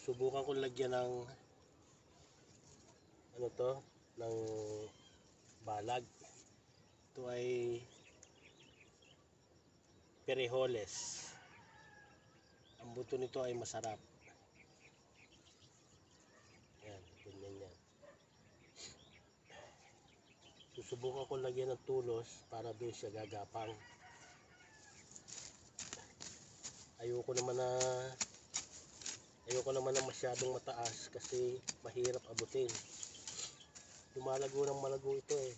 Susubukan ko lagyan ng ano to, ng balag. Ito ay Periholes. Ang buto nito ay masarap. Yan, ganyan yan. Susubukan ko lagyan ng tulos para doon siya gagapang. Ayoko naman na masyadong mataas kasi mahirap abutin. Lumalago ng malago ito eh.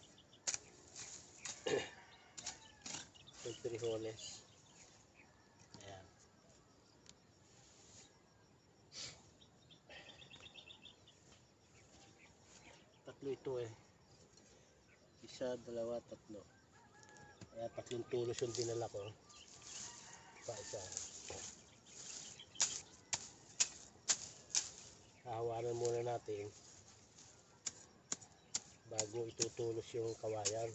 Yung Periholes. Ayan. Tatlo ito eh. Isa, dalawa, tatlo. Kaya tatlong tulos yung dinala ko. Isa. Hahawanan muna natin bago itutulos yung kawayan.